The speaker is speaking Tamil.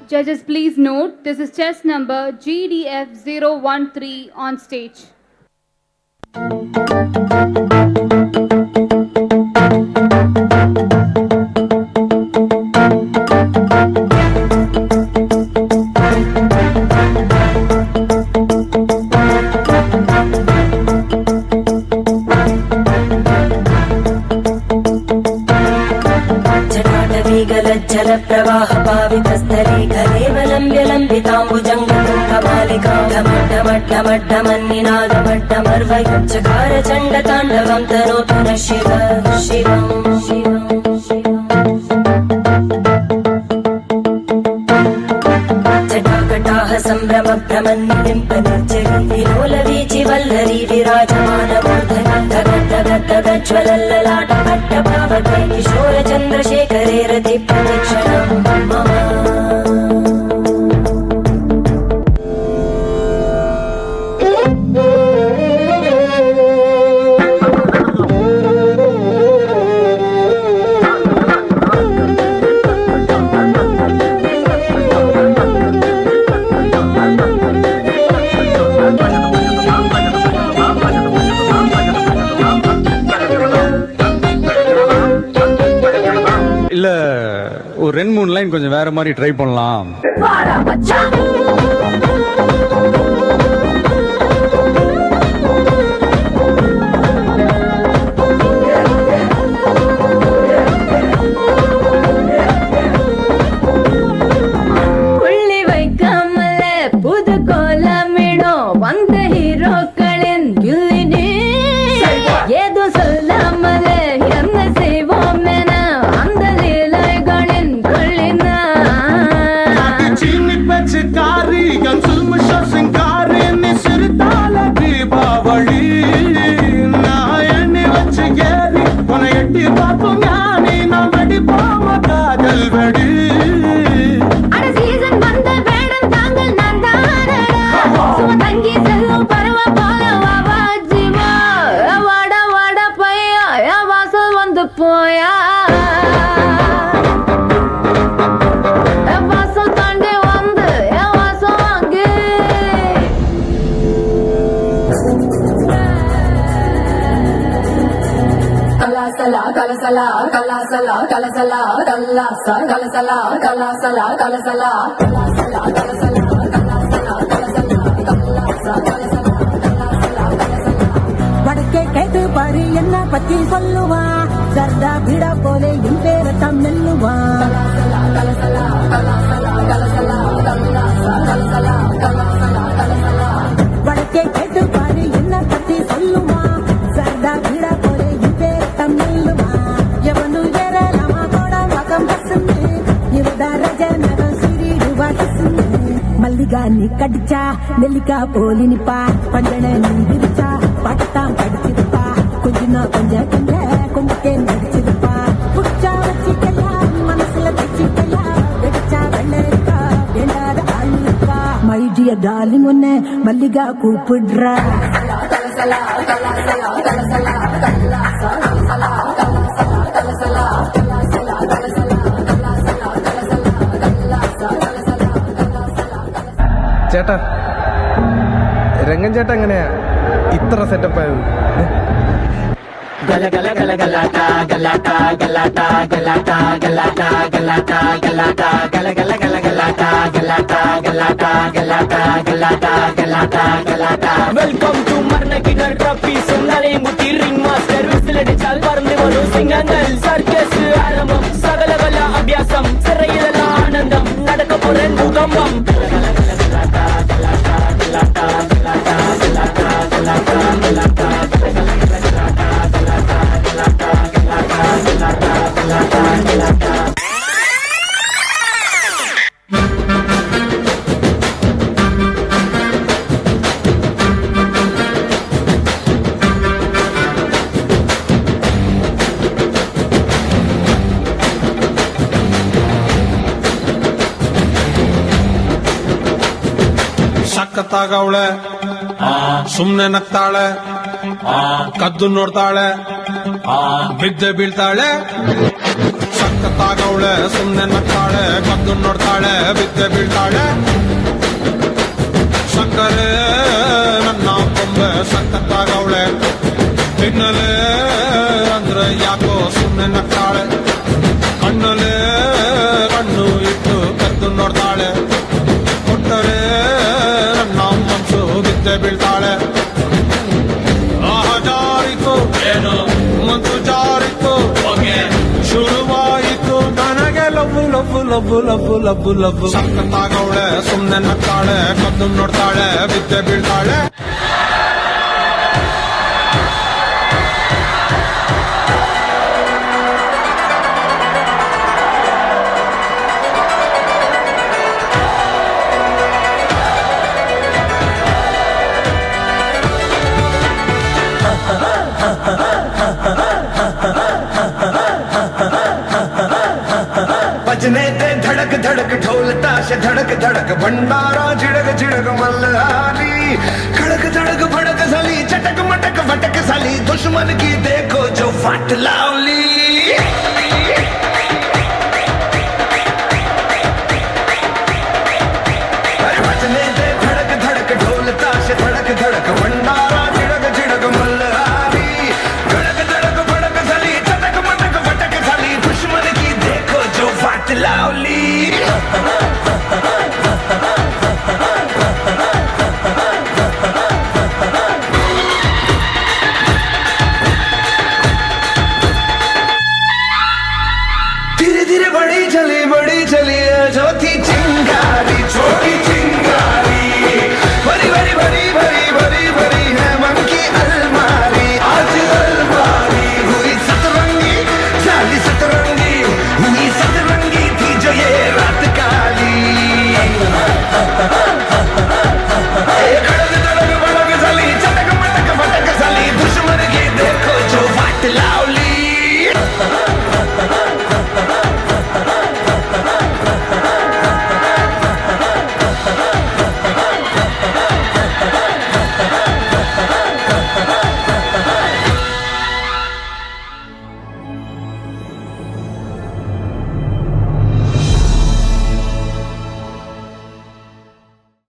Judges, please note, this is chess number GDF013 on stage. जल प्रवाह पावितस्थले कलेवलम्ब्य लम्बिताम्बुजङ्गमालिका ढमड्ढमड्ढमन्निनादमड्ढमर्वयुच्चकार चण्डताण्डवं तनोतु न शिव शिवम् जटाकटाः सम्भ्रम भ्रमन्निलिम्पनिर्जरी विलोलवीचि वल्लरी विराजमानमूर्धनि धगद्धगद्धगज्ज्वलल्ललाटभट्टभावके किशोरचन्द्रशेखरे रति प्रदक्षिणं मम இல்ல ஒரு 2-3 லைன் கொஞ்சம் வேற மாதிரி ட்ரை பண்ணலாம். புள்ளி வைக்காமல புது கோலமிடும் வந்த ஹீரோக்களின் கில்லினி ஏதோ சொல்லாமல என்ன செய்வோம் என அந்த லீலைகளின் கொள்ளினா चीनी पेचकारी कंसुम शसिंकारी निसरताल दीपावली नायनी वच्चगेरी कोनयट्टी पापु ज्ञानी ना बड़ी पाम काजल बड़ी அட சீசன் வந்த வேடம் தாங்கள் நான் தானடா சும தங்கி செல்லும் பரவ போல வாவா ஜீவா வாட வாட பையா வாசல் வந்து போயா வாசல் தாண்டி வந்து வாசல் வாங்கி கலாசலா கலசலா கலாசலா கலசலா கல்லாசா கலசலா கலாசலா கலசலா கலாசலா கலசலா கலாசலா கலசலா கல்லாசா கலசலா கலாசலா கலசலா வடக்கே கேட்டு பாரு என்ன பத்தி சொல்லுவா சர்தா பீடா போலே என் பேரத்தம் மெல்லுவா கலாசலா கலசலா கலாசலா கலசலா கல்லாசா கலசலா கலாசலா கலசலா வடக்கே கேட்டு பாரு என்ன பத்தி சொல்லுவா சர்தா பீடா போலே என் பேரத்தம் மெல்லுவா எவனு ஏறலாமா கூட வகம் பசுந்து இவதா ரஜனகம் சிறிடுவா கிசுந்து மல்லிகா நீ கடிச்சா நெல்லிக்கா போலி நிப்பா பஞ்சன நீ விரிச்சா பட்டாம் படிச்சிருப்பா கொஞ்சனா கொஞ்ச கொஞ்ச கொம்புக்கே நடிச்சிருப்பா புடிச்சா வச்சிக்கலா மனசுல வச்சிக்கலா வெடிச்சா வெள்ளரிக்கா வேண்டாத ஆளுக்கா மை டியர் டார்லிங் உன்னை மல்லிகா கூப்பிடுறா கலசலா கலாசலா கலசலா கல்லாசா கலசலா கலாசலா கலசலா கலாசலா கலசலா கலாசலா கலசலா கல்லாசா கலசலா கலாசலா ചേട്ടാ രംഗൻ ചേട്ടാ എങ്ങനെയാ ഇത്ര സെറ്റപ്പ് ആയത് गल गल गल गलाटा गलाटा गलाटा गलाटा गलाटा गलाटा गलाटा गल गल गल गलाटा गलाटा गलाटा गलाटा गलाटा गलाटा गलाटा வெல்கம் டு மர்னகினர் ட்ராபி சொன்னாலே முத்தி ரிங் மாஸ்டர் விசிலடிச்சால் பறந்து வரும் சிங்கங்கள் சர்க்கஸ் ஆரம்பம் சகலகல அபியாசம் சிறையில ஆனந்தம் நடக்க போற பூகம்பம் ಸಖತ್ತಾಗವಳೆ ಸುಮ್ನೆ ನಗ್ತಾಳೆ ಕದ್ದು ನೋಡ್ತಾಳೆ ಬಿದ್ದೆ ಬೀಳ್ತಾಳೆ ಸಖತ್ತಾಗವಳೆ ಸುಮ್ನೆ ನಕ್ಕಾಳೆ ಕದ್ದು ನೋಡ್ತಾಳೆ ಬಿದ್ದೆ ಬೀಳ್ತಾಳೆ ಸಕ್ಕರೆ ನನ್ನ ಕೊಂಬೆ ಸಖತ್ತಾಗವಳೆ ತಿನ್ನಲೆ ಅಂದ್ರೆ ಯಾಕೋ ಸುಮ್ನೆ ನಕ್ಕಾಳೆ ಕಣ್ಣಲೆ ಕಣ್ಣು ಇಟ್ಟು ಕದ್ದು ನೋಡ್ತಾಳೆ ಕೊಟ್ಟರೆ ನನ್ನ ಮನ್ಸು ಬಿದ್ದೆ ಬೀಳ್ತಾಳೆ ಜಾರಿತು ಏನು ಮನ್ಸು ಜಾರಿತು ಶುರುವಾಯಿತು ನನಗೆ ಲಬ್ಬು ಲಬ್ಬು ಲಬ್ಬು ಲಬ್ಬು ಲಬ್ಬು ಲಬ್ಬು ಸಖತ್ತಾಗವಳೆ ಸುಮ್ನೆ ನಕ್ಕಾಳೆ ಕದ್ದು ನೋಡ್ತಾಳೆ ಬಿದ್ದೆ ಬೀಳ್ತಾಳೆ बजने ते धड़क धड़क ढोल ताश धड़क धड़क भंडारा झिड़क झिड़क मल्हारी खड़क धड़क भड़क साली चटक मटक भटक साली दुश्मन की देखो जो फाट लाओ